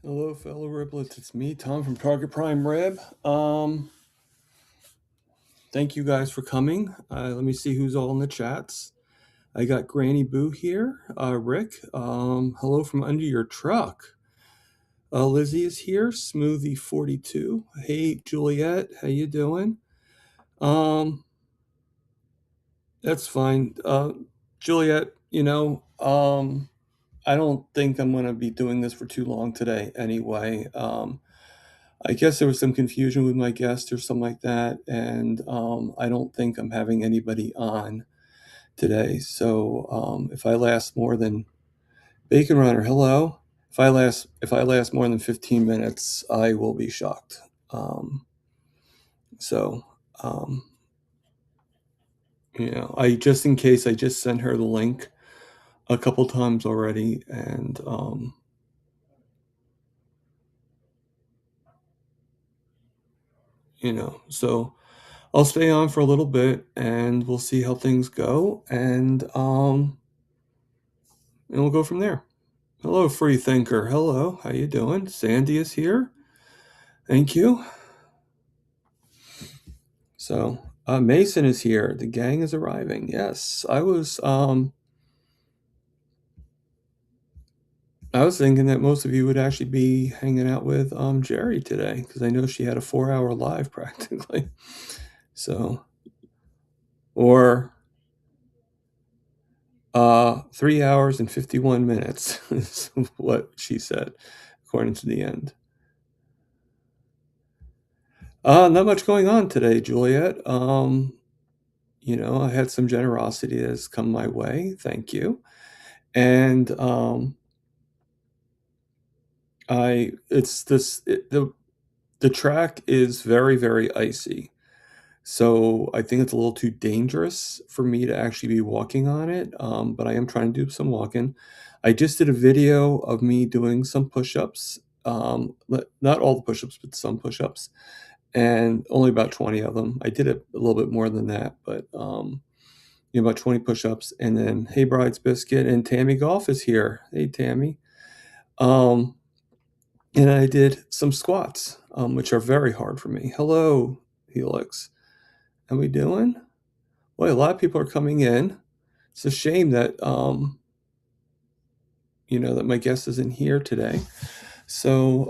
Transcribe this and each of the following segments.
Hello, fellow Riblets. It's me, Tom from Target Prime Rib. Thank you guys for coming. Let me see who's all in the chats. I got Granny Boo here. Rick, hello from under your truck. Lizzie is here. Smoothie42. Hey, Juliet, how you doing? Um, that's fine. Juliet, I don't think I'm going to be doing this for too long today anyway. I guess there was some confusion with my guest or something like that, and I don't think I'm having anybody on today. So if I last more than Bacon Runner, hello. If I last more than 15 minutes, I will be shocked. So um, I just in case I just sent her the link a couple times already, and so I'll stay on for a little bit and we'll see how things go, and we'll go from there. Hello, free thinker. Hello, how you doing? Sandy is here. Thank you. So Mason is here. The gang is arriving. Yes, I was thinking that most of you would actually be hanging out with Jerry today because I know she had a 4-hour live practically. So, or 3 hours and 51 minutes is what she said, according to the end. Not much going on today, Juliet. I had some generosity that has come my way. Thank you. And the track is very, very icy. So I think it's a little too dangerous for me to actually be walking on it. But I am trying to do some walking. I just did a video of me doing some push-ups. Not all the push-ups, but some push-ups, and only about 20 of them. I did a little bit more than that, but about 20 push-ups. And then, hey, Bride's Biscuit, and Tammy Golf is here. Hey, Tammy. And I did some squats, which are very hard for me. Hello, Helix. How we doing? Boy, a lot of people are coming in. It's a shame that that my guest isn't here today. So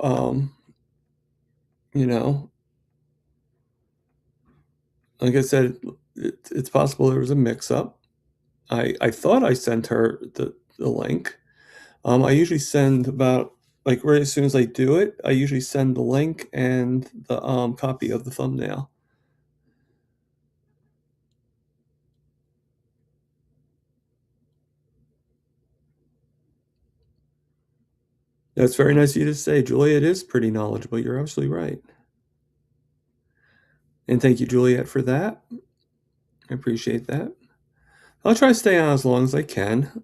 like I said, it's possible there was a mix-up. I thought I sent her the link. I usually send about right as soon as I do it. I usually send the link and the copy of the thumbnail. That's very nice of you to say, Juliet is pretty knowledgeable. You're absolutely right. And thank you, Juliet, for that. I appreciate that. I'll try to stay on as long as I can.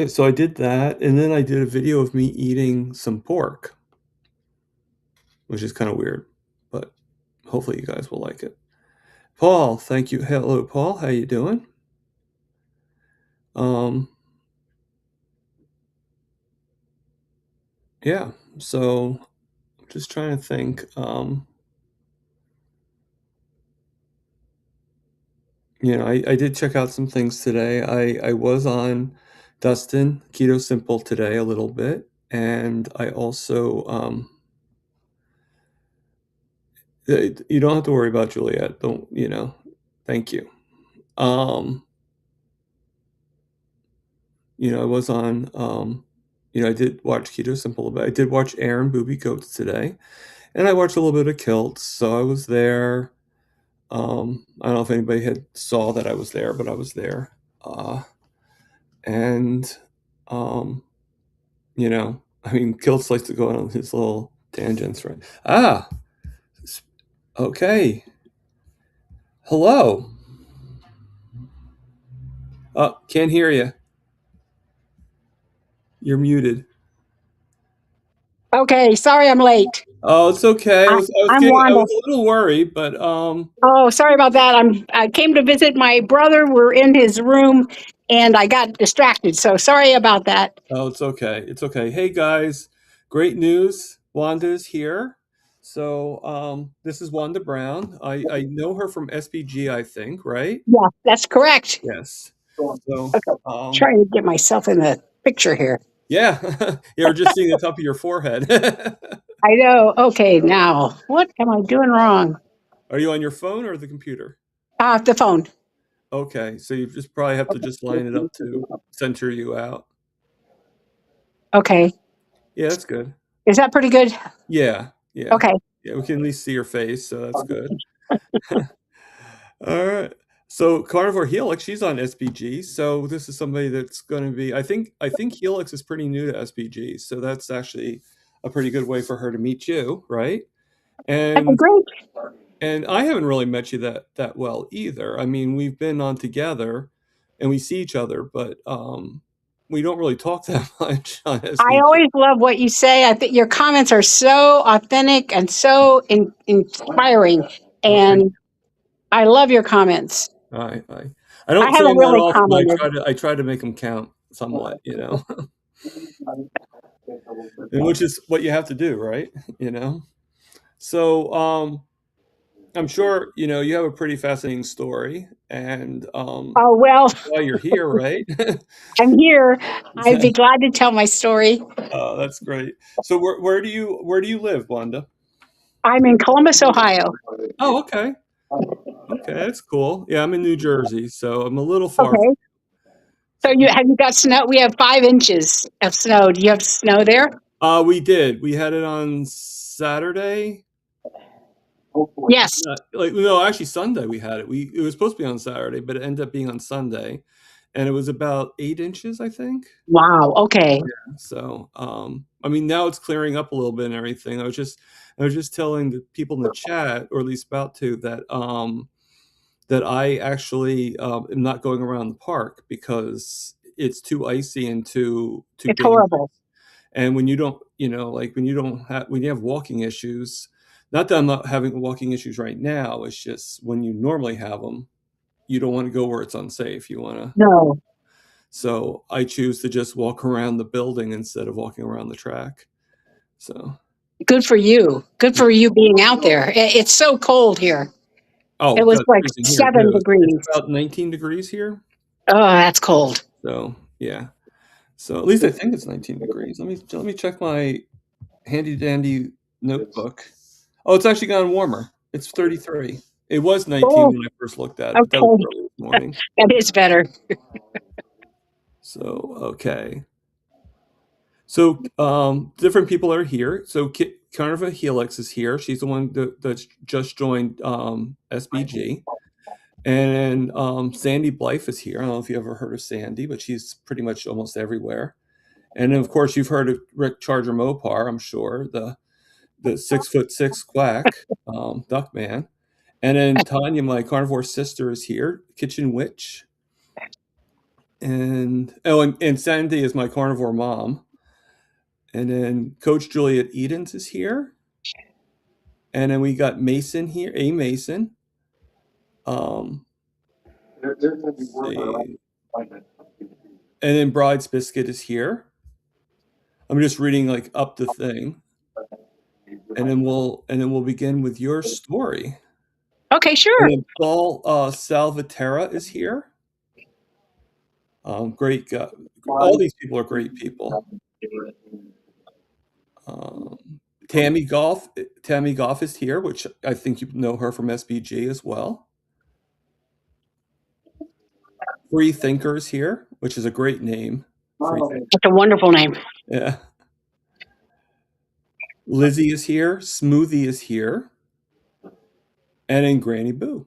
So I did that, and then I did a video of me eating some pork, which is kind of weird, but hopefully you guys will like it. Paul, thank you. Hello, Paul. How you doing? Yeah. So, just trying to think. I did check out some things today. I was on Dustin Keto Simple today a little bit, and I also you don't have to worry about Juliet. Don't Thank you. I was on. I did watch Keto Simple, but I did watch Aaron Booby Goats today, and I watched a little bit of Kilts. So I was there. I don't know if anybody had saw that I was there, but I was there. And Kilts likes to go on his little tangents, right? Okay. Hello. Can't hear you. You're muted. Okay, sorry I'm late. Oh, it's okay. I was Wanda. a little worried, but Oh, sorry about that. I came to visit my brother. We're in his room, and I got distracted. So sorry about that. Oh, it's okay. It's okay. Hey guys, great news. Wanda is here. So this is Wanda Brown. I know her from SBG, I think, right? Yeah, that's correct. Yes. So Okay, trying to get myself in the picture here. yeah, you're just seeing the top of your forehead. I know. Okay, now what am I doing wrong? Are you on your phone or the computer? The phone. Okay, so you just probably have to just line it up to center you out. Okay, Yeah, that's good. is that pretty good? Yeah, yeah, Okay. yeah. We can at least see your face, so that's good. All right. So Carnivore Helix, she's on SBG. So this is somebody that's going to be. I think Helix is pretty new to SBG, so that's actually a pretty good way for her to meet you, right? Okay, And great. and I haven't really met you that well either. I mean, we've been on together, and we see each other, but we don't really talk that much on I SBG. always love what you say. I think your comments are so authentic and so inspiring, Oh, thank and I love your comments. you. I I don't say haven't them that really often, but commented. I try to make them count somewhat, and which is what you have to do, right? You know. So I'm sure you have a pretty fascinating story, and Oh well, why you're here, right? I'm here. I'd be glad to tell my story. Oh, that's great. So where do you live, Wanda? I'm in Columbus, Ohio. Oh, okay. Okay, that's cool. Yeah, I'm in New Jersey, so I'm a little far. Okay. So So, have you got snow? We have 5 inches of snow. Do you have snow there? we did. We had it on Saturday. Yes. Like no, actually Sunday we had it. It was supposed to be on Saturday, but it ended up being on Sunday, and it was about 8 inches, I think. Wow. Okay. So, I mean, now it's clearing up a little bit and everything. I was just telling the people in the chat, or at least about to, that I actually am not going around the park because it's too icy and too It's dangerous. horrible. And when you don't, like when you have walking issues, not that I'm not having walking issues right now, it's just when you normally have them, you don't want to go where it's unsafe. You want to, No. so I choose to just walk around the building instead of walking around the track. So, Good for you. Good for you being out there. It's so cold here. oh It was god, like freezing here too. seven It's degrees. about 19 degrees here. Oh, that's cold. So yeah. So at least I think it's 19 degrees. Let me check my handy dandy notebook. Oh, it's actually gotten warmer. It's 33. It was 19 Oh, when I first looked at it, but that was okay. early this morning. That is better. So okay. So different people are here. So Carniva Helix is here. She's the one that's just joined SBG. And Sandy Blythe is here. I don't know if you ever heard of Sandy, but she's pretty much almost everywhere. And then, of course, you've heard of Rick Charger Mopar, I'm sure, the 6'6" quack, duck man. And then Tanya, my carnivore sister, is here, kitchen witch. And Sandy is my carnivore mom. And then Coach Juliet Edens is here. And then we got Mason here, A Mason. Let's see. And then Bride's Biscuit is here. I'm just reading like up the thing. And then we'll begin with your story. Okay, And sure. then Paul Salvatera is here. Great guy. All these people are great people. Um, Tammy Goff is here, which I think you know her from SBG as well. Free Thinker is here, which is a great name. Free Thinker. That's a wonderful name. Yeah. Lizzie is here. Smoothie is here. And then Granny Boo.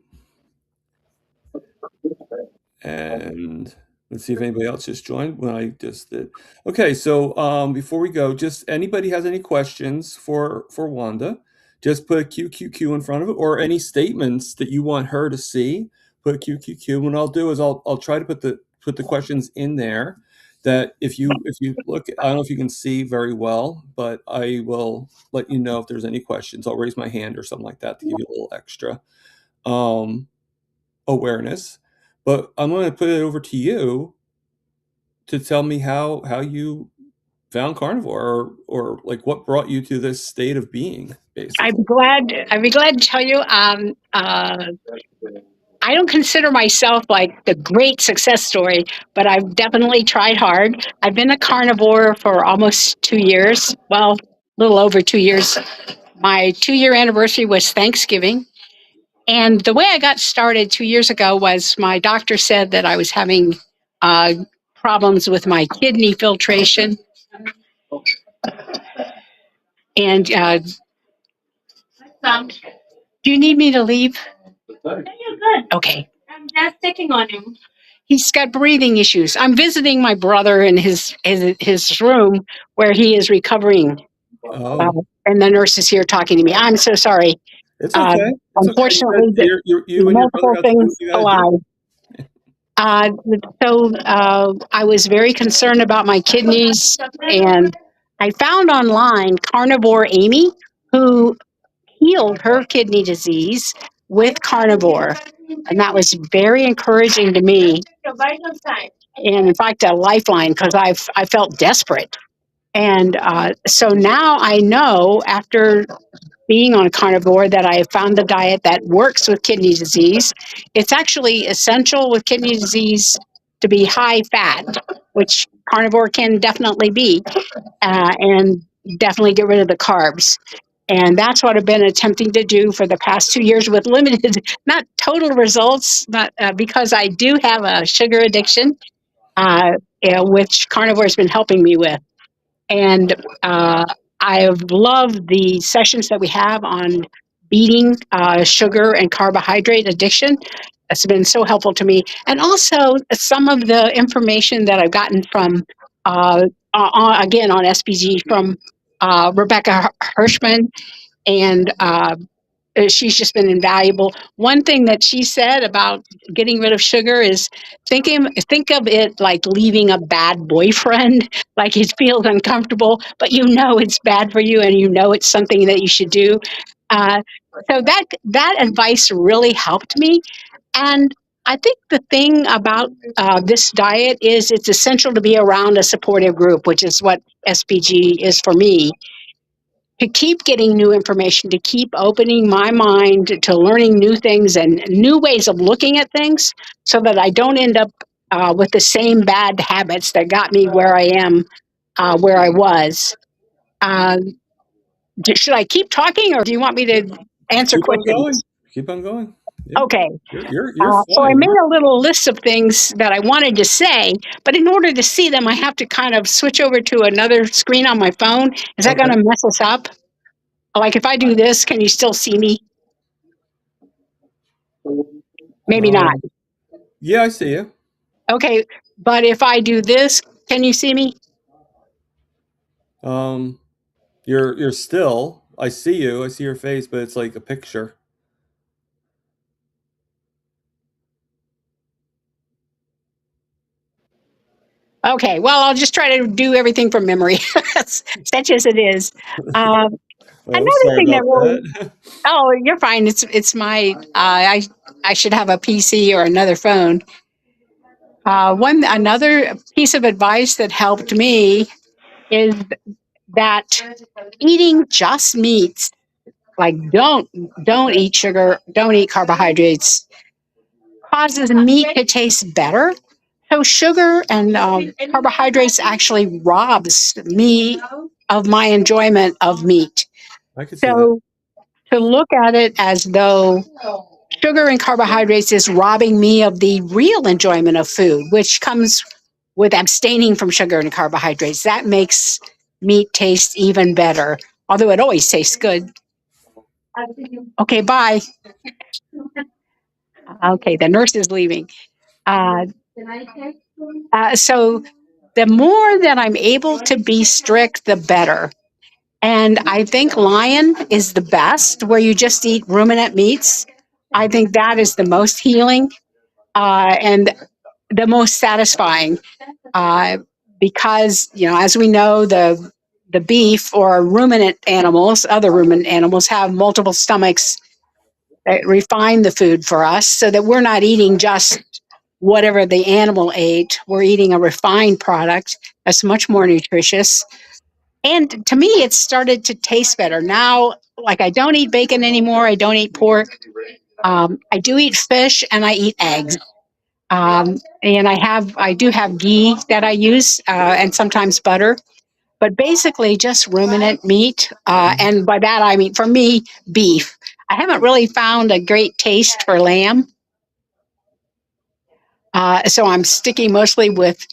And let's see if anybody else just joined when I just did. Okay, so before we go, just anybody has any questions for Wanda, just put a QQQ in front of it, or any statements that you want her to see. Put a QQQ. What I'll do is I'll try to put the questions in there. That if you look, I don't know if you can see very well, but I will let you know if there's any questions. I'll raise my hand or something like that to give you a little extra. Um, awareness. But I'm going to put it over to you to tell me how you found carnivore, or like what brought you to this state of being, I'd be basically. glad. I'd be glad to tell you. I don't consider myself like the great success story, but I've definitely tried hard. I've been a carnivore for almost 2 years. Well, a little over 2 years. My 2 year anniversary was Thanksgiving. And the way I got started 2 years ago was my doctor said that I was having uh, problems with my kidney filtration. And do you need me to leave? No, you're good. Okay. I'm just checking on him. He's got breathing issues. I'm visiting my brother in his room where he is recovering, uh, Oh, and the nurse is here talking to me. I'm so sorry. it's Uh, okay. It's okay. Unfortunately, You and your brother multiple got to do what things you got to do. collide. Uh, I was very concerned about my kidneys, and I found online Carnivore Amy, who healed her kidney disease with carnivore. And that was very encouraging to me. And in fact, a lifeline because I felt desperate. And so now I know after being on carnivore that I have found the diet that works with kidney disease. It's actually essential with kidney disease to be high fat, which carnivore can definitely be, and definitely get rid of the carbs. And that's what I've been attempting to do for the past 2 years with limited, not total results, but because I do have a sugar addiction, which carnivore has been helping me with. And I've loved the sessions that we have on beating sugar and carbohydrate addiction. It's been so helpful to me. And also some of the information that I've gotten from, again, on SPG from Rebecca Hirschman and she's just been invaluable. One thing that she said about getting rid of sugar is think of it like leaving a bad boyfriend. Like it feels uncomfortable, but you know it's bad for you, and you know it's something that you should do. Uh, so that advice really helped me, and I think the thing about this diet is it's essential to be around a supportive group, which is what SPG is for me, to keep getting new information, to keep opening my mind to learning new things and new ways of looking at things so that I don't end up with the same bad habits that got me where I am, where I was. Um, should I keep talking or do you want me to answer Keep on going. questions? Keep on going. Yeah, Okay. you're So I fine. made a little list of things that I wanted to say, but in order to see them, I have to kind of switch over to another screen on my phone. Is that going Okay. to mess us up? Like if I do this, can you still see me? Maybe not. Um, yeah, I see you. Okay, but if I do this, can you see me? Um, you're still. I see you. I see your face, but it's like a picture. Okay, well, I'll just try to do everything from memory, such as it is. Um, Oh, Another sorry thing that about really, that. oh, you're fine. It's my, I should have a PC or another phone. One another piece of advice that helped me is that eating just meats, like don't eat sugar, don't eat carbohydrates, causes meat to taste better. So sugar and carbohydrates actually robs me of my enjoyment of meat. I could see that. So to look at it as though sugar and carbohydrates is robbing me of the real enjoyment of food, which comes with abstaining from sugar and carbohydrates. That makes meat taste even better, although it always tastes good. Okay, bye. Okay, the nurse is leaving. Uh, so the more that I'm able to be strict, the better. And I think lion is the best, where you just eat ruminant meats. I think that is the most healing and the most satisfying, uh, because as we know, the beef or ruminant animals, other ruminant animals, have multiple stomachs that refine the food for us, so that we're not eating just whatever the animal ate. We're eating a refined product that's much more nutritious. And to me, it started to taste better. Now, like I don't eat bacon anymore. I don't eat pork. I do eat fish and I eat eggs. And I do have ghee that I use and sometimes butter, but basically just ruminant meat. Mhm. And by that, I mean, for me, beef. I haven't really found a great taste for lamb. So I'm sticking mostly with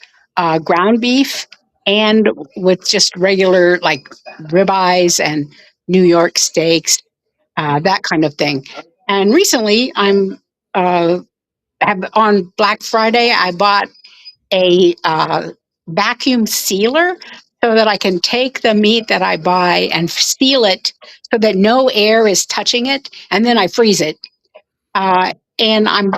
ground beef and with just regular like ribeyes and New York steaks, that kind of thing. And recently, uh, have on Black Friday, I bought a vacuum sealer so that I can take the meat that I buy and seal it so that no air is touching it, and then I freeze it. And I'm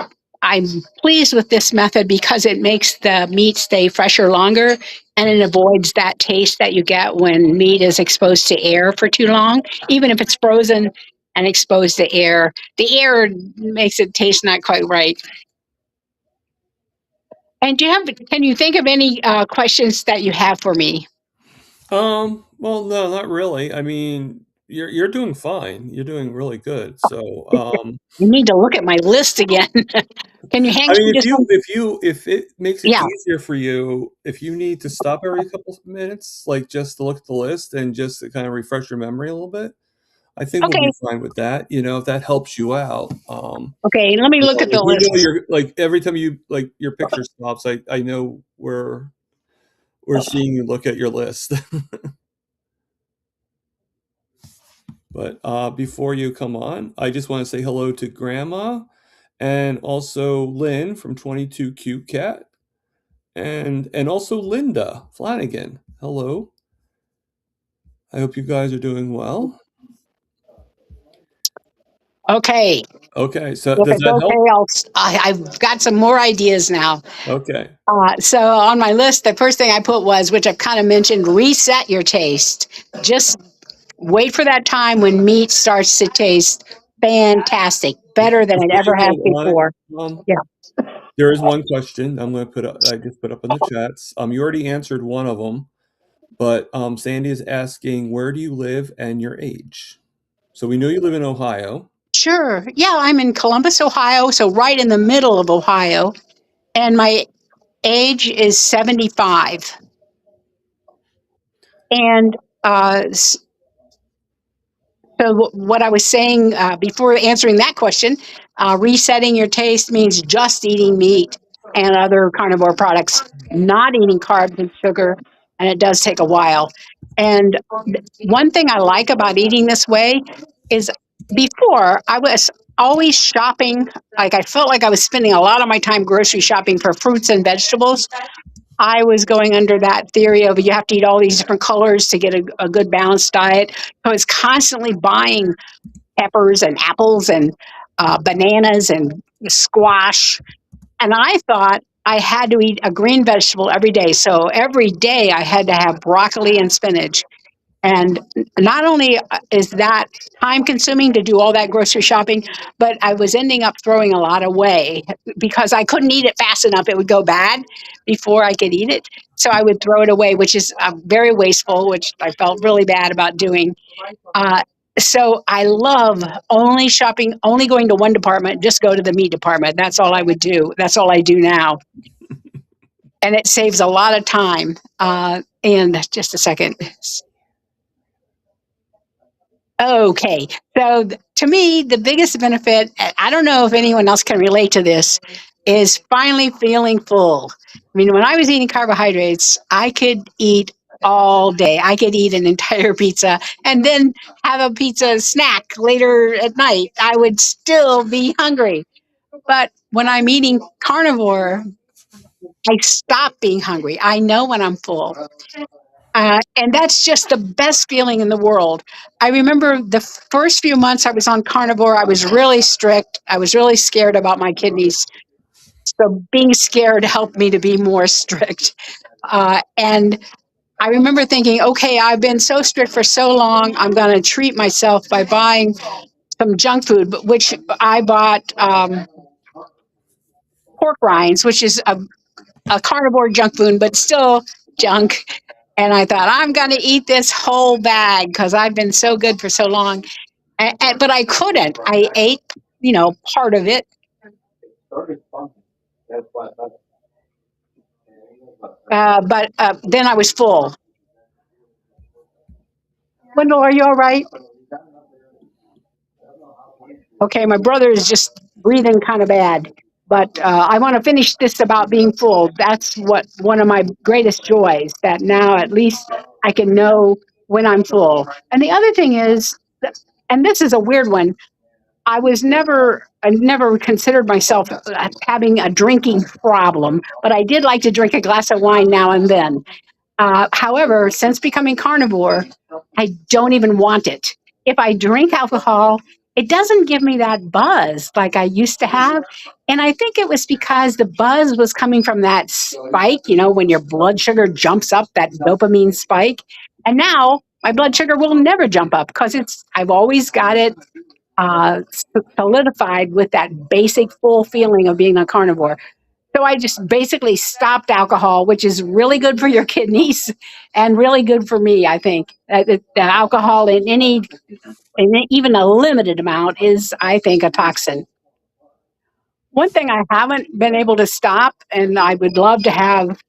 pleased with this method because it makes the meat stay fresher longer, and it avoids that taste that you get when meat is exposed to air for too long. Even if it's frozen and exposed to air, the air makes it taste not quite right. And can you think of any questions that you have for me? Well, no, not really. I mean, you're doing fine. You're doing really good. So, You need to look at my list again. Can you hang I mean, on just one? if it makes it Yeah. easier for you, if you need to stop every couple of minutes, like just to look at the list and just to kind of refresh your memory a little bit, I think we'll Okay. be fine with that. You know, if that helps you out. Okay. Let me look at Like the we know list. you're like every time you like your picture stops, I know we're seeing you look at your list. But before you come on, I just want to say hello to Grandma and also Lynn from 22 Cute Cat and also Linda Flanagan. Hello. I hope you guys are doing well. Okay. Okay, so If does it's that help? okay, I've got some more ideas now. Okay. So on my list, the first thing I put was, which I've kind of mentioned, reset your taste. Just wait for that time when meat starts to taste fantastic, better than it Before ever you has go on it, before. um, Yeah. there is one question I'm going to put up, I just put up in the chats. You already answered one of them, but Sandy is asking, where do you live and your age? So we know you live in Ohio. Sure. Yeah, I'm in Columbus, Ohio, so right in the middle of Ohio, and my age is 75. And so, what I was saying before answering that question, resetting your taste means just eating meat and other carnivore products, not eating carbs and sugar, and it does take a while. And one thing I like about eating this way is before I was always shopping, like I felt like I was spending a lot of my time grocery shopping for fruits and vegetables. I was going under that theory of you have to eat all these different colors to get a good balanced diet. So I was constantly buying peppers and apples and bananas and squash. And I thought I had to eat a green vegetable every day. So every day I had to have broccoli and spinach. And not only is that time consuming to do all that grocery shopping, but I was ending up throwing a lot away because I couldn't eat it fast enough. It would go bad before I could eat it. So I would throw it away, which is very wasteful, which I felt really bad about doing. Uh, so I love only shopping, only going to one department, just go to the meat department. That's all I would do. That's all I do now. And it saves a lot of time. And just a second. Okay. So to me, the biggest benefit, I don't know if anyone else can relate to this, is finally feeling full. I mean, when I was eating carbohydrates, I could eat all day. I could eat an entire pizza and then have a pizza snack later at night. I would still be hungry. But when I'm eating carnivore, I stop being hungry. I know when I'm full. And that's just the best feeling in the world. I remember the first few months I was on carnivore, I was really strict. I was really scared about my kidneys. So being scared helped me to be more strict. And I remember thinking, okay, I've been so strict for so long. I'm going to treat myself by buying some junk food, which I bought pork rinds, which is a carnivore junk food, but still junk. And I thought, I'm going to eat this whole bag because I've been so good for so long. But I couldn't. I ate, part of it. But then I was full. Wendell, are you all right? Okay, my brother is just breathing kind of bad. But I want to finish this about being full. That's what one of my greatest joys, that now at least I can know when I'm full. And the other thing is, and this is a weird one, I never considered myself having a drinking problem, but I did like to drink a glass of wine now and then. However, since becoming carnivore, I don't even want it. If I drink alcohol, it doesn't give me that buzz like I used to have. And I think it was because the buzz was coming from that spike, when your blood sugar jumps up, that dopamine spike. And now my blood sugar will never jump up because I've always got it solidified with that basic full feeling of being a carnivore. So I just basically stopped alcohol, which is really good for your kidneys and really good for me. I think the alcohol in even a limited amount is, I think, a toxin. One thing I haven't been able to stop, and I would love to have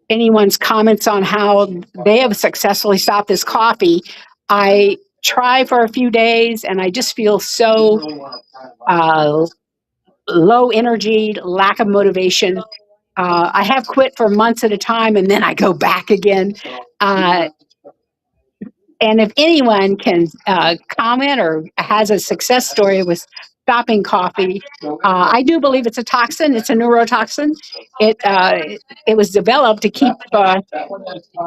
anyone's comments on how they have successfully stopped, is coffee. I try for a few days, and I just feel so uh, low energy, lack of motivation. I have quit for months at a time, and then I go back again. Uh, and if anyone can comment or has a success story with stopping coffee, I do believe it's a toxin. It's a neurotoxin. It was developed to keep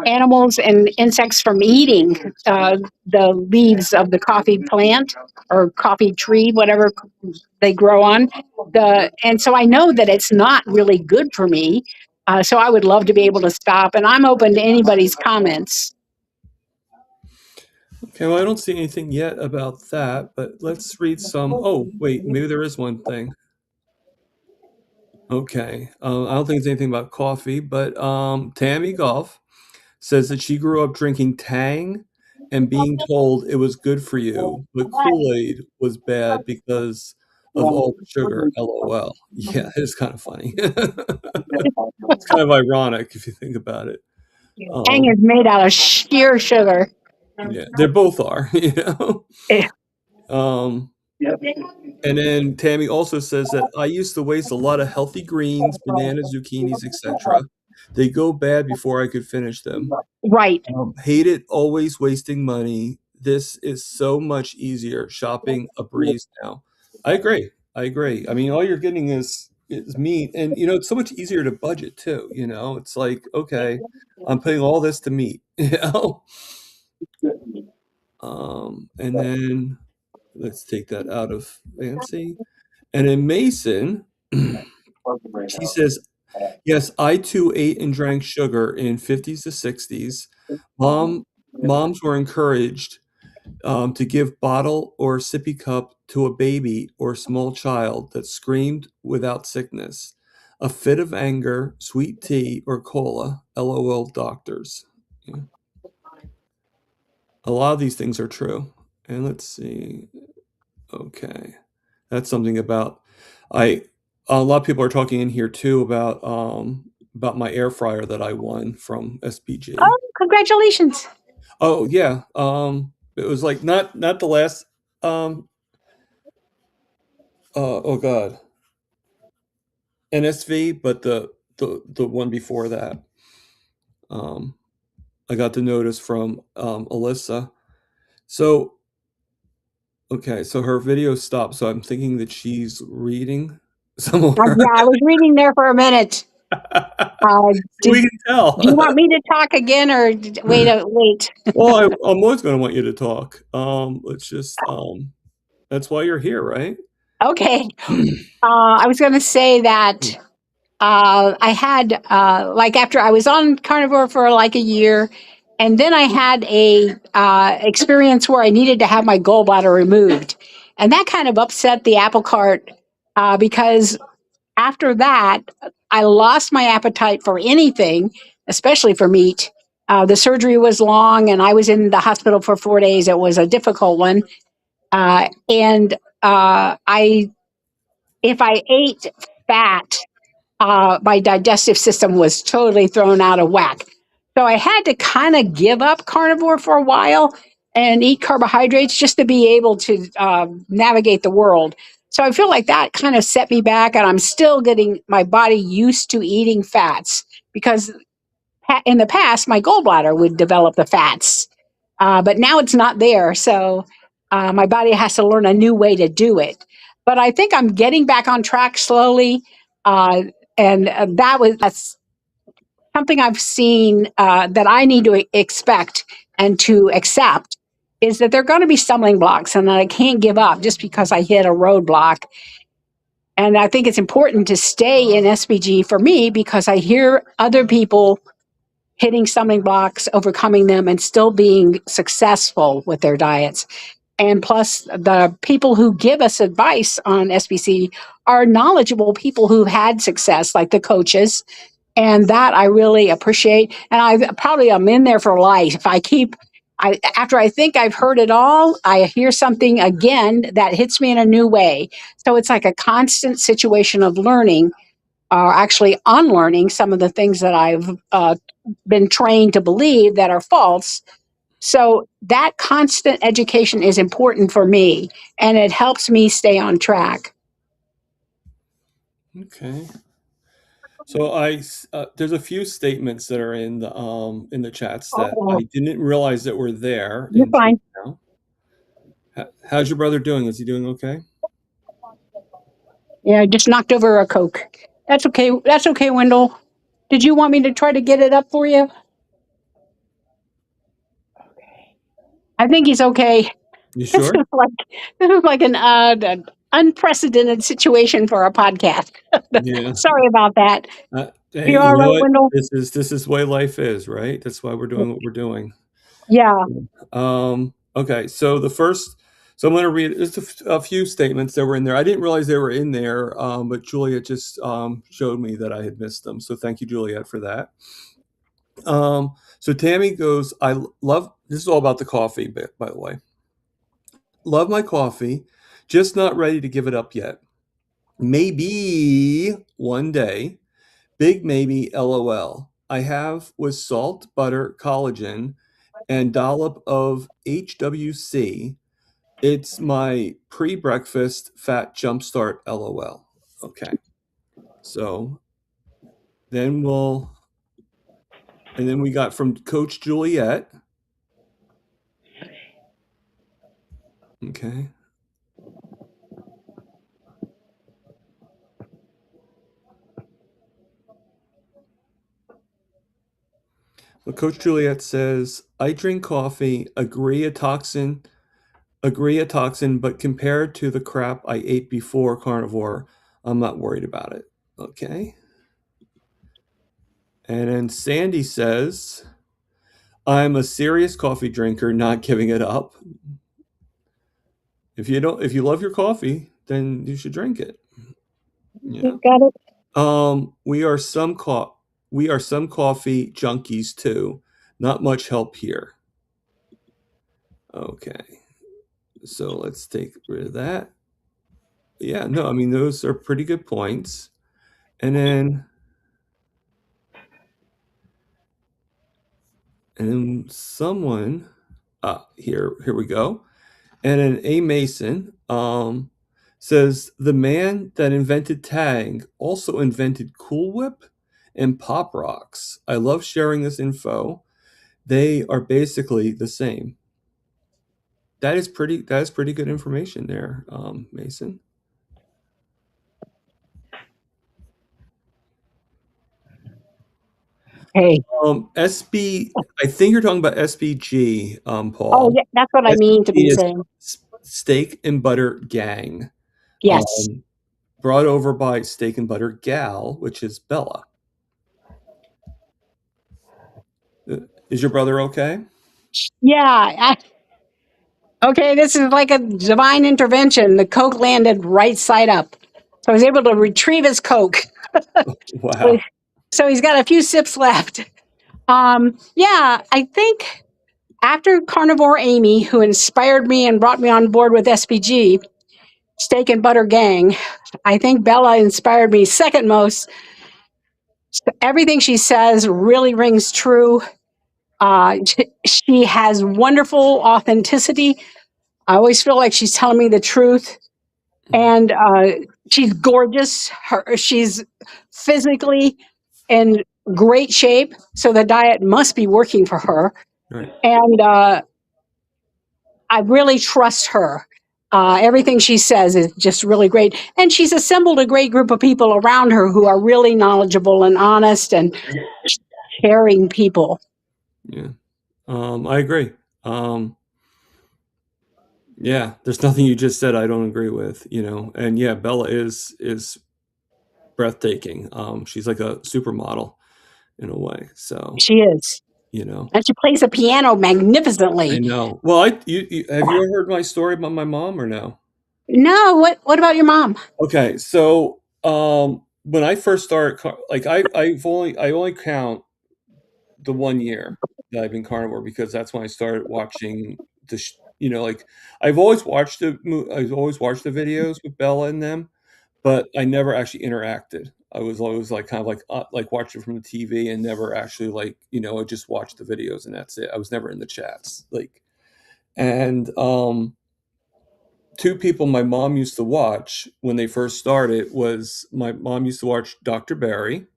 animals and insects from eating the leaves of the coffee plant or coffee tree, whatever they grow on. And so I know that it's not really good for me. So I would love to be able to stop, and I'm open to anybody's comments. Okay, well, I don't see anything yet about that, but let's read some. Oh, wait, maybe there is one thing. Okay, I don't think it's anything about coffee, but Tammy Golf says that she grew up drinking Tang and being told it was good for you, but Kool-Aid was bad because of all the sugar. LOL. Yeah, it's kind of funny. It's kind of ironic if you think about it. Tang Um, is made out of sheer sugar. yeah, they both are, you know. Eh, Um, and then Tammy also says that I used to waste a lot of healthy greens, bananas, zucchinis, etc. They go bad before I could finish them. Right. Hate it, always wasting money. This is so much easier. Shopping a breeze now. I agree. I agree. I mean, all you're getting is meat, and it's so much easier to budget too. It's like, okay, I'm paying all this to meat. And then let's take that out of fancy. And then Mason, she says, yes, I too ate and drank sugar in 50s to 60s. Mom, moms were encouraged to give bottle or sippy cup to a baby or small child that screamed without sickness. A fit of anger, sweet tea, or cola. LOL, doctors. Yeah. A lot of these things are true. And let's see. Okay, that's something about I. A lot of people are talking in here too about my air fryer that I won from SPG. Oh, congratulations. Oh yeah, it was like not the last um oh god, NSV, but the one before that. Um, I got the notice from Alyssa. So okay, so her video stopped. So I'm thinking that she's reading somewhere. Yeah, I was reading there for a minute. We can Do you tell. want me to talk again, or wait? Well, I'm always going to want you to talk. Let's just that's why you're here, right? Okay. I was going to say that I had like after I was on carnivore for like a year, and then I had a experience where I needed to have my gallbladder removed, and that kind of upset the apple cart because After that, I lost my appetite for anything, especially for meat. The surgery was long, and I was in the hospital for 4 days. It was a difficult one, and I if I ate fat, my digestive system was totally thrown out of whack. So I had to kind of give up carnivore for a while and eat carbohydrates just to be able to navigate the world. So I feel like that kind of set me back, and I'm still getting my body used to eating fats because in the past my gallbladder would develop the fats, but now it's not there. So my body has to learn a new way to do it. But I think I'm getting back on track slowly. Uh, and that's something I've seen that I need to expect and to accept is that there are going to be stumbling blocks and that I can't give up just because I hit a roadblock. And I think it's important to stay in SPG for me because I hear other people hitting stumbling blocks, overcoming them, and still being successful with their diets. And plus, the people who give us advice on SBC are knowledgeable people who've had success, like the coaches. And that I really appreciate. And I probably am in there for life. After I think I've heard it all, I hear something again that hits me in a new way. So it's like a constant situation of learning, or actually unlearning some of the things that I've been trained to believe that are false. So that constant education is important for me, and it helps me stay on track. Okay. So there's a few statements that are in the chats that Oh, I didn't realize that were there you're until fine. now. How's your brother doing? Is he doing okay? Yeah, I just knocked over a Coke. That's okay. That's okay, Wendell. Did you want me to try to get it up for you? I think he's okay. You This sure? is like this is like an unprecedented situation for a podcast. Yeah. Sorry about that. Hey, You you all know right, what? Wendell? This is the way life is, right? That's why we're doing what we're doing. Yeah. Okay, so I'm going to read just a few statements that were in there. I didn't realize they were in there, but Juliet just showed me that I had missed them. So thank you, Juliet, for that. So Tammy goes, love, this is all about the coffee, by the way. Love my coffee, just not ready to give it up yet. Maybe one day, big maybe, lol. I have with salt, butter, collagen, and dollop of HWC. It's my pre-breakfast fat jumpstart, lol. Okay. So then and then we got from Coach Juliet. Okay. Well, Coach Juliet says, I drink coffee, agree a toxin, but compared to the crap I ate before carnivore, I'm not worried about it. Okay. And then Sandy says, I'm a serious coffee drinker, not giving it up. If you love your coffee, then you should drink it. Yeah. You got it. We are we are some coffee junkies too. Not much help here. Okay. So let's take rid of that. Yeah, no, I mean those are pretty good points. And then someone here we go. And then A Mason says the man that invented Tang also invented Cool Whip and Pop Rocks. I love sharing this info. They are basically the same. That is pretty good information there, Mason. Hey. SB, I think you're talking about SBG, Oh, Paul. yeah, that's what I mean to SBG be is saying. Steak and Butter Gang, Yes. um, brought over by Steak and Butter Gal, which is Bella. Is your brother okay? Yeah. Okay, this is like a divine intervention. The Coke landed right side up. So I was able to retrieve his Coke. Wow. So he's got a few sips left. Yeah, I think after Carnivore Amy, who inspired me and brought me on board with SPG, Steak and Butter Gang, I think Bella inspired me second most. Everything she says really rings true. She has wonderful authenticity. I always feel like she's telling me the truth. Mhm. And she's gorgeous. She's physically in great shape. So the diet must be working for her. Right. And I really trust her. Everything she says is just really great. And she's assembled a great group of people around her who are really knowledgeable and honest and caring people. Yeah. I agree. Yeah, there's nothing you just said I don't agree with, you know. And yeah, Bella is breathtaking. She's like a supermodel in a way. So, She is. you know, And she plays the piano I magnificently. know. Well, you have you ever heard my story about my mom or no? No, what about your mom? Okay, so when I first started, like I only count the 1 year that I've been carnivore because that's when I started watching you know, like I've always watched the videos with Bella and them, but I never actually interacted. I was always like kind of like watching from the TV and never actually like, you know, I just watched the videos and that's it. I was never in the chats. Like and two people my mom used to watch when they first started was my mom used to watch Dr. Barry.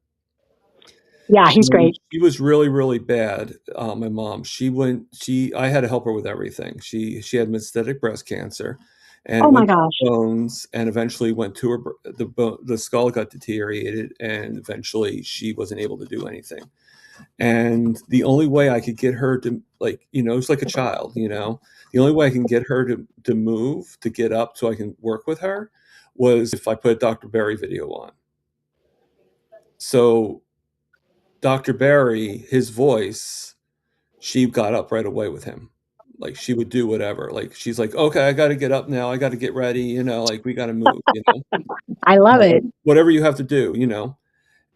Yeah, he's great. She was really, really bad. My mom. I had to help her with everything. She had metastatic breast cancer, and Oh it my went to gosh. her bones, and eventually went to the skull got deteriorated, and eventually she wasn't able to do anything. And the only way I could get her to like, you know, it's like a child, you know. The only way I can get her to move, to get up, so I can work with her, was if I put a Dr. Barry video on. So Dr. Barry, his voice, she got up right away with him. Like she would do whatever. Like she's like, okay, I got to get up now. I got to get ready. You know, like we got to move. You know, I love it. whatever you have to do. You know,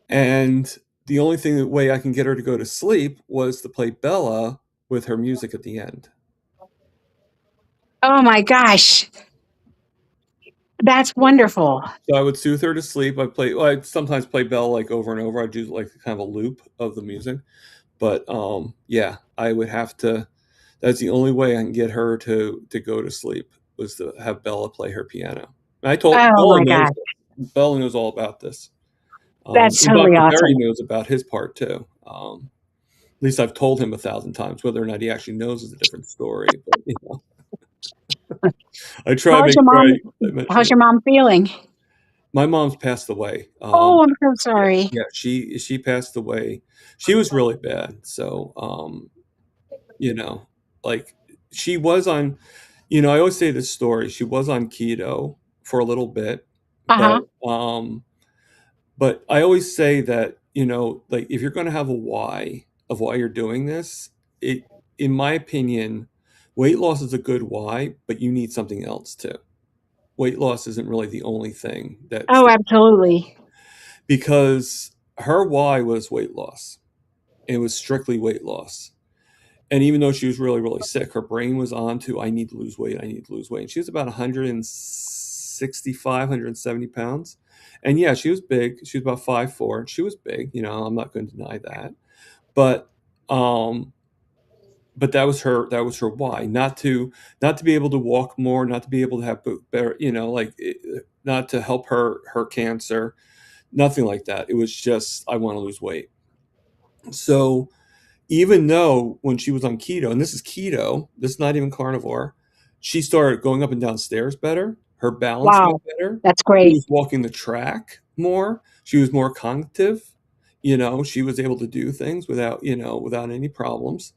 and the only thing that way I can get her to go to sleep was to play Bella with her music at the end. Oh my gosh. That's wonderful. So I would soothe her to sleep. I'd sometimes play Bella like over and over. I'd do like kind of a loop of the music. But yeah, I would have to. That's the only way I can get her to go to sleep was to have Bella play her piano. And I told Oh Bella my knows gosh. Bella knows all about this. That's And totally Dr. Barry awesome. knows about his part too. At least I've told him 1,000 times. Whether or not he actually knows is a different story. But you know, I try to How's make your sure mom? I mention How's it. your mom feeling? My mom's passed away. Oh, I'm so Yeah, sorry. yeah, she passed away. She was really bad. So you know, like she was on, you know, I always say this story. She was on keto for a little bit, Uh but huh. um, but I always say that, you know, like if you're going to have a why of why you're doing this, it, in my opinion, weight loss is a good why, but you need something else too. Weight loss isn't really the only thing Oh, absolutely. because her why was weight loss. It was strictly weight loss. And even though she was really, really sick, her brain was on to, I need to lose weight. I need to lose weight. And she was about 165, 170 pounds. And yeah, she was big. She was about 5'4". She was big. You know, I'm not going to deny that. But, um, but that was her why, not to be able to walk more, not to be able to have better, you know, like not to help her cancer, nothing like that. It was just, I want to lose weight. So, even though when she was on keto, and this is keto, this is not even carnivore, she started going up and down stairs better. Her balance got Wow. better. That's She great. was walking the track more. She was more cognitive. You know, she was able to do things without, you know, without any problems.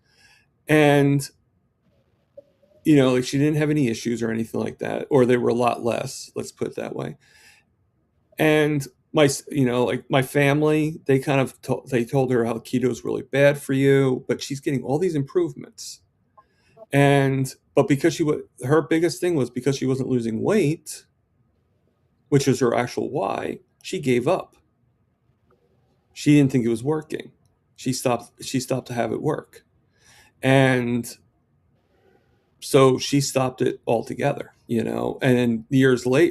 And, you know, like she didn't have any issues or anything like that, or they were a lot less, let's put it that way. And you know, like my family, they kind of they told her how keto is really bad for you, but she's getting all these improvements. And but because her biggest thing was because she wasn't losing weight, which is her actual why, she gave up. She didn't think it was working. She stopped to have it work. And so she stopped it altogether, and then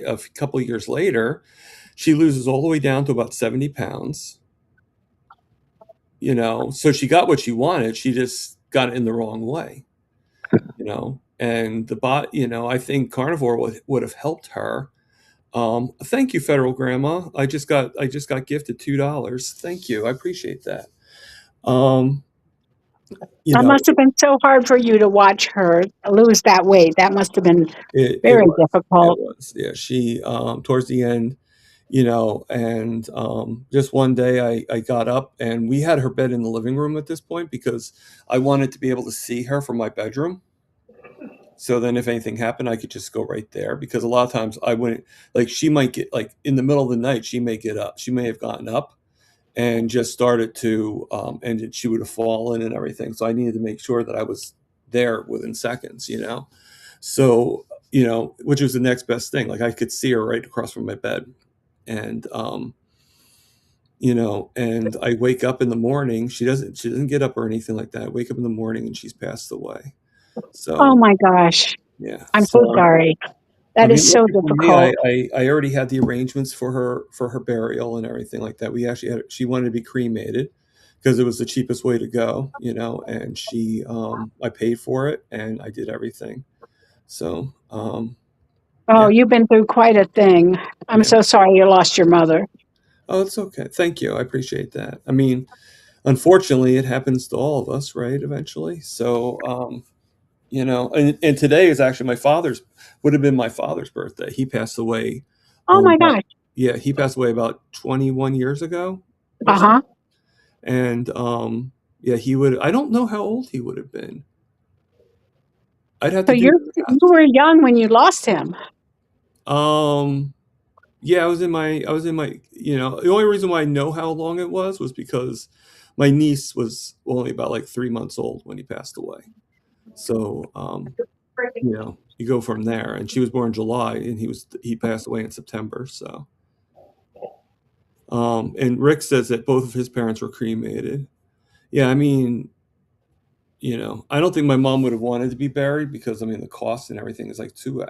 a couple of years later, she loses all the way down to about 70 pounds, so she got what she wanted. She just got it in the wrong way, and I think carnivore would have helped her. Thank you, federal grandma. I just got gifted $2. Thank you. I appreciate that. Um, you That know, must have been so hard for you to watch her lose that weight. That must have been it very was. It difficult. was. Yeah, she towards the end, and just one day I got up and we had her bed in the living room at this point because I wanted to be able to see her from my bedroom. So then if anything happened, I could just go right there because a lot of times I wouldn't, like, she might get, like, in the middle of the night, she may get up. She may have gotten up and just started to, and she would have fallen and everything. So I needed to make sure that I was there within seconds. So, which was the next best thing. Like, I could see her right across from my bed. And, and I wake up in the morning. She doesn't get up or anything like that. I wake up in the morning and she's passed away. Oh So, my gosh. yeah. I'm so So, sorry. I That mean, is so lucky for me, I, difficult. I I already had the arrangements for her burial and everything like that. We actually she wanted to be cremated because it was the cheapest way to go, and I paid for it and I did everything. So, Oh, yeah, you've been through quite a thing. I'm yeah. so sorry you lost your mother. Oh, it's okay. Thank you. I appreciate that. I mean, unfortunately, it happens to all of us, right? Eventually. So, and today is actually would have been my father's birthday. He passed away. Oh my About, gosh. yeah, he passed away about 21 years ago or so. Uh-huh. And yeah, I don't know how old he would have been. I'd have So to do the you math. were young when you lost him. Um, yeah, I was in my, the only reason why I know how long it was because my niece was only about like 3 months old when he passed away. So, you go from there. And she was born in July, and he passed away in September. So, and Rick says that both of his parents were cremated. Yeah, I mean, I don't think my mom would have wanted to be buried because I mean the cost and everything is like too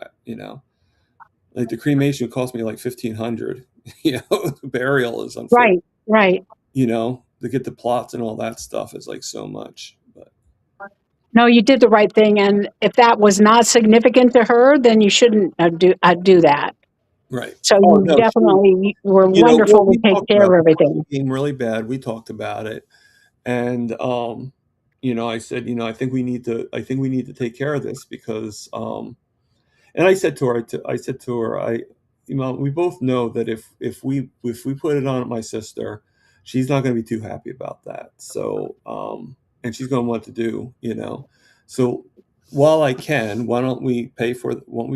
like the cremation cost me like 1,500. The burial is unfortunate. Right, right. To get the plots and all that stuff is like so much. But No, you did the right thing, and if that was not significant to her, then you shouldn't do that. right. So Oh you no, she. definitely were Well, wonderful to we take talked care about of it before she everything. became really bad. We talked about it, and I said, I think we need to take care of this because and I said to her, we both know that if we put it on my sister, she's not going to be too happy about that. So, and she's going to want to do, so while I can, why don't we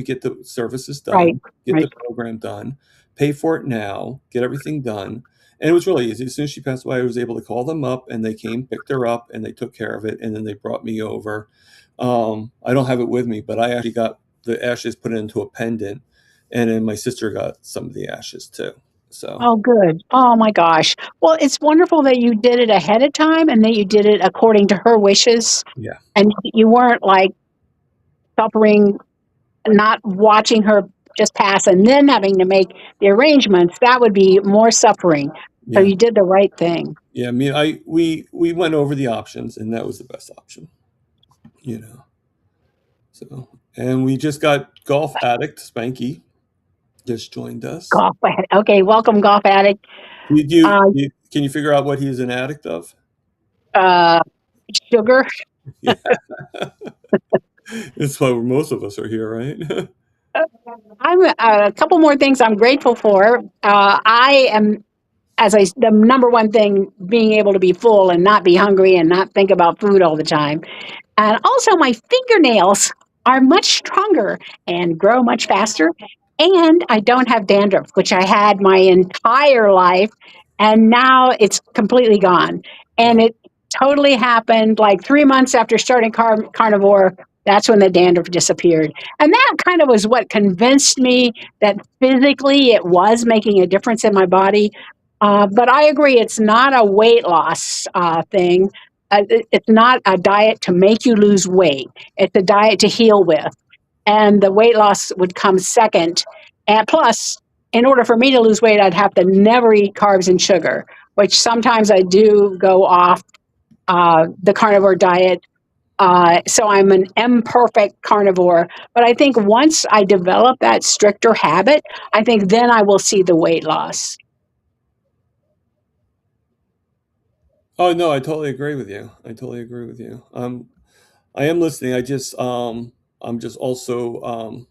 get the services Right, done, get right. the program done, pay for it now, get everything done. And it was really easy. As soon as she passed away, I was able to call them up and they came, picked her up, and they took care of it. And then they brought me over. I don't have it with me, but I actually got the ashes put into a pendant, and then my sister got some of the ashes too. So Oh, good. Oh my gosh. Well, it's wonderful that you did it ahead of time and that you did it according to her wishes, yeah, and you weren't like suffering, not watching her just pass and then having to make the arrangements. That would be more suffering. So yeah, you did the right thing. yeah. I mean, we went over the options, and that was the best option. You know. So, and we just got golf addict Spanky just joined us. Golf addict. Okay, welcome, golf addict. Uh, Can you figure out what he's an addict of? uh, sugar. Yeah, that's why most of us are here, right? I'm a couple more things I'm grateful for. I am, the number one thing, being able to be full and not be hungry and not think about food all the time. And also, my fingernails are much stronger and grow much faster. And I don't have dandruff, which I had my entire life. And now it's completely gone. And Wow. it totally happened like 3 months after starting carnivore. That's when the dandruff disappeared. And that kind of was what convinced me that physically it was making a difference in my body. But I agree, it's not a weight loss thing. It's not a diet to make you lose weight, it's a diet to heal with. And the weight loss would come second. And plus, in order for me to lose weight, I'd have to never eat carbs and sugar, which sometimes I do go off the carnivore diet, so I'm an imperfect carnivore. But I think once I develop that stricter habit, I think then I will see the weight loss. Oh no, I totally agree with you. I totally agree with you. I am listening. I'm just also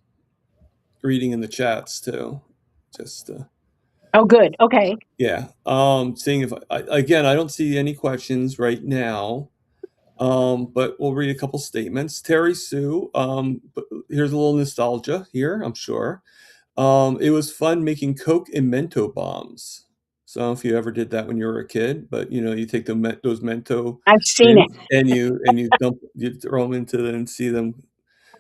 reading in the chats too. Just Oh, good. Okay. yeah. Seeing if again, I don't see any questions right now. But we'll read a couple statements. Terry Sue, here's a little nostalgia here, I'm sure. It was fun making Coke and Mento bombs. So I don't know if you ever did that when you were a kid, but you know, you take those Mento I've seen it. things and you throw them into them and see them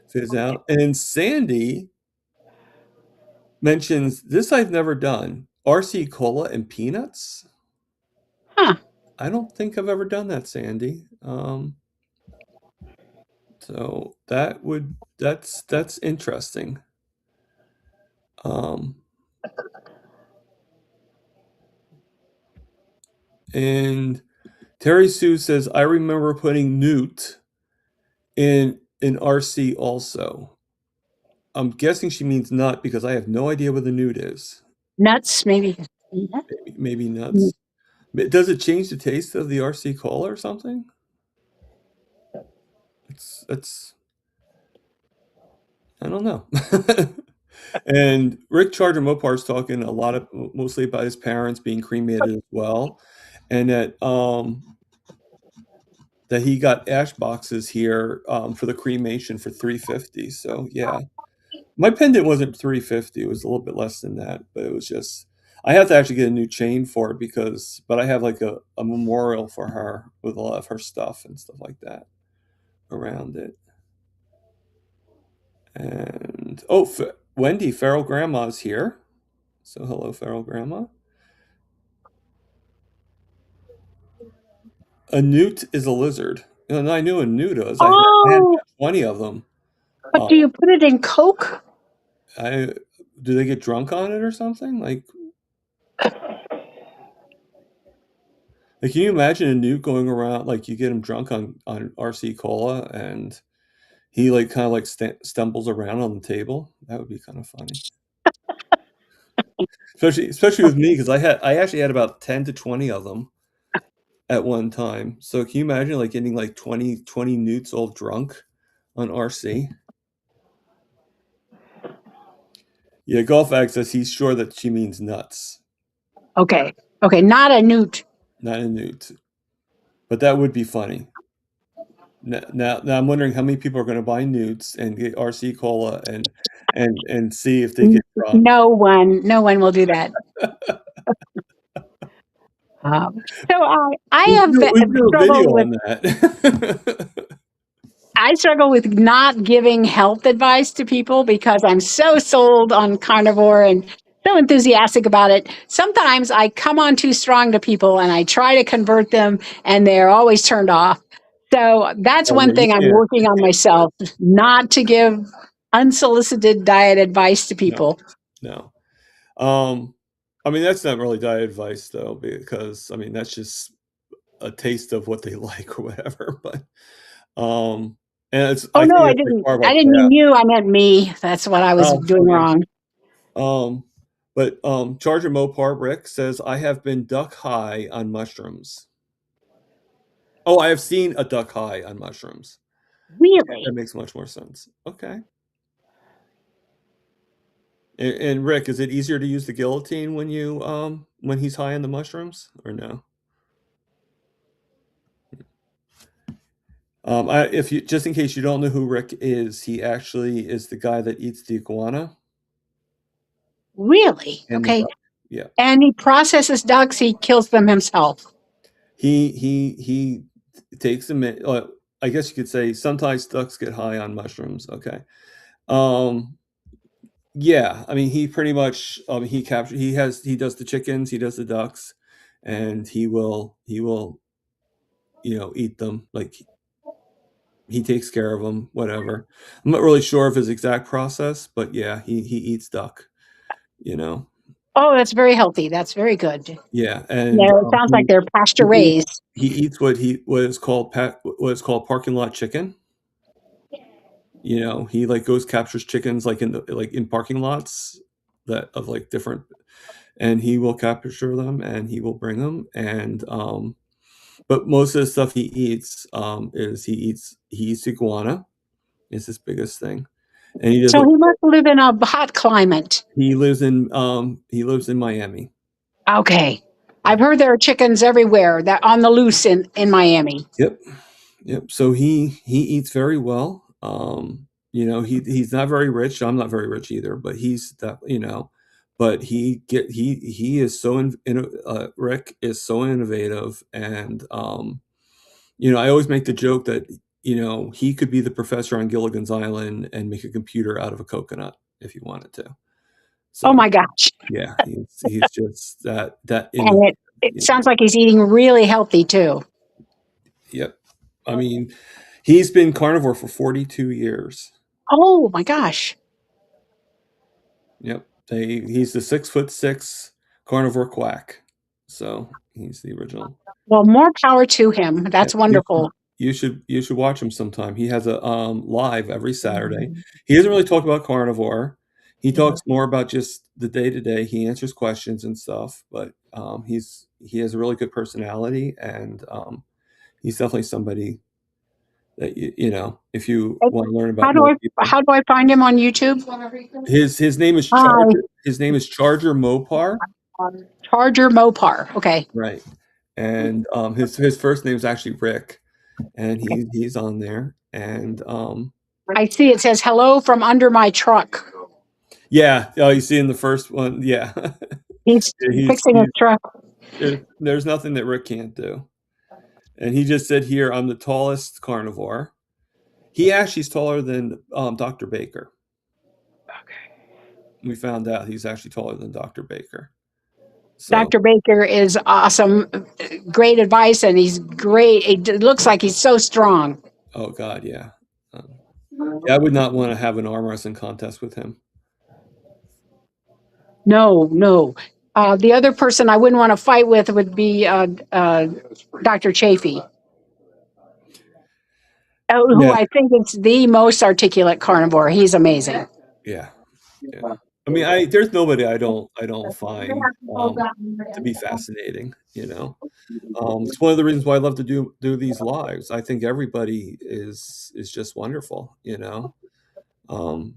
fizz out. And then Sandy mentions this I've never done. RC cola and peanuts. Huh. I don't think I've ever done that, Sandy. So that's interesting. Um, and Terry Sue says, I remember putting Newt in RC also. I'm guessing she means nut because I have no idea what the newt is. Nuts, maybe. Maybe nuts. Does it change the taste of the RC cola or something? It's I don't know. And Rick Charger Mopar's talking a lot of mostly about his parents being cremated as well, and that he got ash boxes here for the cremation for 350. So yeah, my pendant wasn't 350; it was a little bit less than that, but it was just I have to actually get a new chain for it but I have like a memorial for her with a lot of her stuff and stuff like that around it. And oh, Wendy, Feral Grandma's here. So hello, Feral Grandma. A newt is a lizard. And I knew a newt was. I had Oh, 20 of them. but Uh, do you put it in Coke? I do they get drunk on it or something? Like can you imagine a newt going around like you get him drunk on RC cola and he like kind of like stumbles around on the table? That would be kind of funny. Especially with me because I actually had about 10 to 20 of them at one time. So can you imagine like getting like 20 newts all drunk on RC? Yeah, Golf Access, he's sure that she means nuts, Okay. Okay. Not a newt. not a newt. But that would be funny. Now I'm wondering how many people are going to buy newts and get RC cola and see if they get drunk. No one. No one will do that. I have We do a video struggled with on that. I struggle with not giving health advice to people because I'm so sold on carnivore and so enthusiastic about it. Sometimes I come on too strong to people and I try to convert them and they're always turned off. So that's Oh yeah, one thing I'm working you on can't do that. myself, not to give unsolicited diet advice to No, people. no. Um, I mean that's not really diet advice though, because I mean that's just a taste of what they like or whatever. But and it's Oh I no, think I it's like didn't. I Carbo didn't mean Craft. you. I meant me. That's what I was Oh, doing okay. wrong. Um, but Charger Mopar Rick says I have been duck high on mushrooms. Oh, I have seen a duck high on mushrooms. That Really? makes much more sense. Okay. And Rick, is it easier to use the guillotine when he's high on the mushrooms or no? If you just in case you don't know who Rick is, he actually is the guy that eats the iguana Really? and the Okay. duck. Yeah. And he processes ducks. He kills them himself. He takes them in. I guess you could say sometimes ducks get high on mushrooms. Okay. Um, yeah, I mean, he pretty much he does the chickens, he does the ducks, and he will eat them. Like he takes care of them, whatever. I'm not really sure of his exact process, but yeah, he eats duck. You know, Oh, that's very healthy. That's very good. yeah, and Yeah, it sounds like they're pasture he eats raised. he eats what is called parking lot chicken. He like goes captures chickens like in parking lots that of like different, and he will capture them and he will bring them, and but most of the stuff he eats is he eats iguana is his biggest thing, and he does So he must live in a hot climate. he lives in Miami. Okay. I've heard there are chickens everywhere that on the loose in Miami. Yep. Yep. So he eats very well. He's not very rich. I'm not very rich either, but he's that, but he is so Rick is so innovative, and I always make the joke that he could be the professor on Gilligan's Island and make a computer out of a coconut if he wanted to. Oh So my gosh. yeah, he's just that And innovative. it You sounds like he's eating really healthy too. Yep. I mean, he's been carnivore for 42 years. Oh my gosh. Yep. He's the 6'6" carnivore quack. So he's the original. Well, more power to him. Yeah, That's you should wonderful. you should you should watch him sometime. He has a live every Saturday. He doesn't really talk about carnivore. He talks more about just the day to day. He answers questions and stuff, but he has a really good personality, and he's definitely somebody that if you want to learn How about do more I people. how do I find him on YouTube? His name is Hi. Charger Mopar, Charger Mopar. Okay. right? And his first name is actually Rick, and he's on there. And I see it says hello from under my truck. yeah, oh, you see in the first one, yeah, He's he's fixing his truck. there's nothing that Rick can't do. And he just said here, I'm the tallest carnivore. He actually is taller than Dr. Baker. We found out he's actually taller than Dr. Baker. So, Dr. Baker is awesome. Great advice, and he's great. It looks like he's so strong. oh God, yeah. Um, yeah, I would not want to have an arm wrestling contest with him. No, no. The other person I wouldn't want to fight with would be Dr. Chafee, who Yeah, I think is the most articulate carnivore. He's amazing. yeah, yeah. I mean, I there's nobody I don't find to be fascinating. It's one of the reasons why I love to do these lives. I think everybody is just wonderful. Um,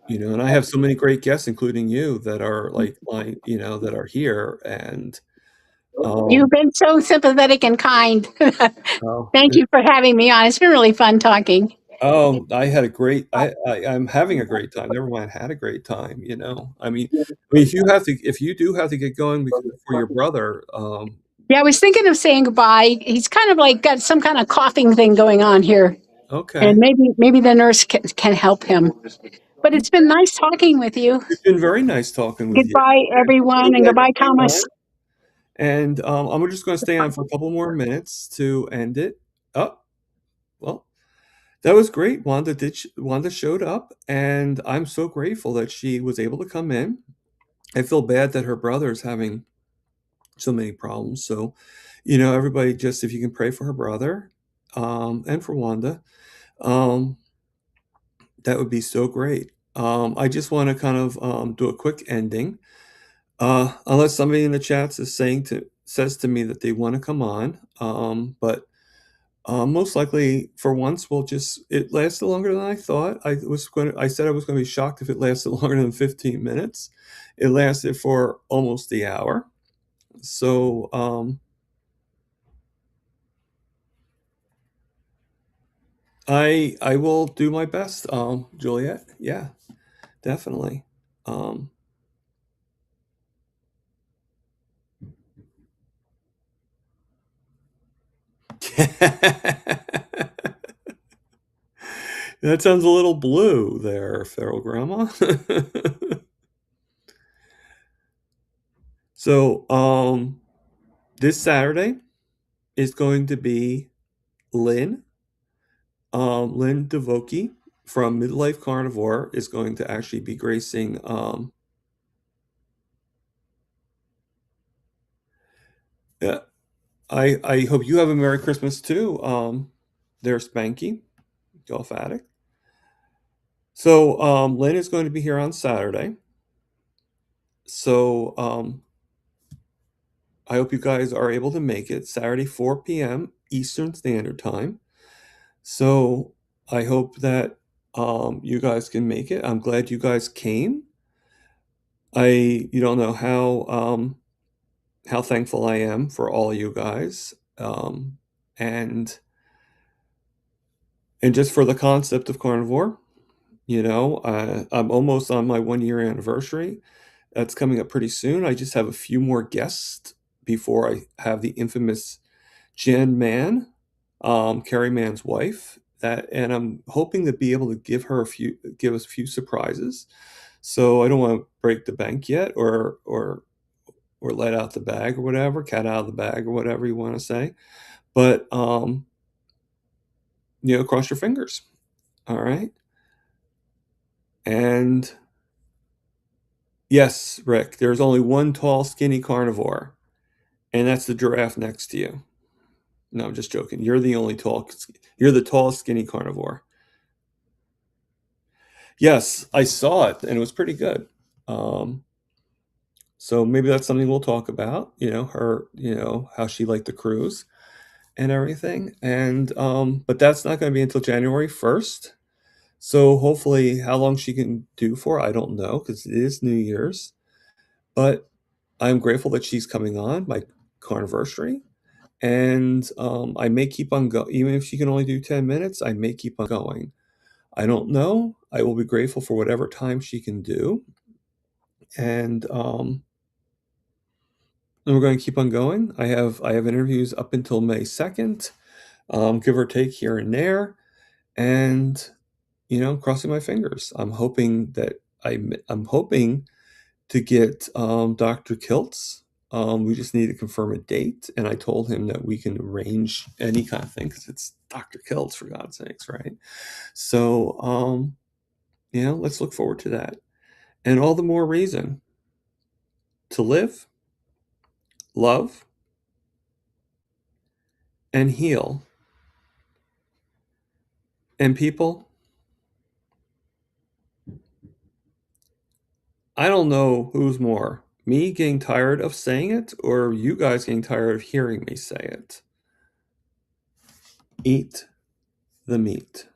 and I have so many great guests, including you, that are that are here, and You've um, been so sympathetic and kind. oh, Thank you for having me on. It's been really fun talking. I had a great I'm having a great time. Never mind, had a great time. I mean, if you do have to get going for your brother, Yeah, I was thinking of saying goodbye. He's kind of like got some kind of coughing thing going on here, and okay. maybe the nurse can help him. But it's been nice talking with you. It's been very nice talking with you. Goodbye, So everyone, and glad you goodbye, came Thomas. on. And I'm just going to stay on for a couple more minutes to end it. Oh, well, that was great. Wanda showed up, and I'm so grateful that she was able to come in. I feel bad that her brother is having so many problems. So, everybody, just if you can pray for her brother, and for Wanda, um, that would be so great. I just want to kind of do a quick ending. Unless somebody in the chats says to me that they want to come on, but most likely for once it lasted longer than I thought. I said I was going to be shocked if it lasted longer than 15 minutes. It lasted for almost the hour. So I will do my best, Juliet. Yeah, definitely. Um, That sounds a little blue there, feral grandma. So, this Saturday is going to be Lynn. Lynn DeVokie from Midlife Carnivore is going to actually be gracing. Yeah, I hope you have a Merry Christmas too. There's Spanky, Golf Addict. So Lynn is going to be here on Saturday. So I hope you guys are able to make it Saturday, 4 p.m. Eastern Standard Time. So I hope that you guys can make it. I'm glad you guys came. You don't know how thankful I am for all you guys, and just for the concept of carnivore. I'm almost on my 1 year anniversary. That's coming up pretty soon. I just have a few more guests before I have the infamous Jen Mann, Carrie Mann's wife. And I'm hoping to be able to give us a few surprises. So I don't want to break the bank yet, or let out the bag or whatever, cat out of the bag or whatever you want to say. But cross your fingers. All right. And yes, Rick, there's only one tall, skinny carnivore, and that's the giraffe next to you. No, I'm just joking. You're the tall, skinny carnivore. Yes, I saw it, and it was pretty good. Um, so maybe that's something we'll talk about. How she liked the cruise and everything. And but that's not going to be until January 1st. So hopefully, how long she can do for, I don't know, because it is New Year's. But I'm grateful that she's coming on my carniversary, and I may keep on going, even if she can only do 10 minutes. I may keep on going. I don't know. I will be grateful for whatever time she can do, and we're going to keep on going. I have interviews up until May 2nd, give or take here and there, and crossing my fingers. I'm hoping to get Dr. Kiltz. We just need to confirm a date, and I told him that we can arrange any kind of thing because it's Dr. Kiltz, for God's sakes, right? So, let's look forward to that, and all the more reason to live, love, and heal. And people, I don't know who's more, me getting tired of saying it or you guys getting tired of hearing me say it. Eat the meat.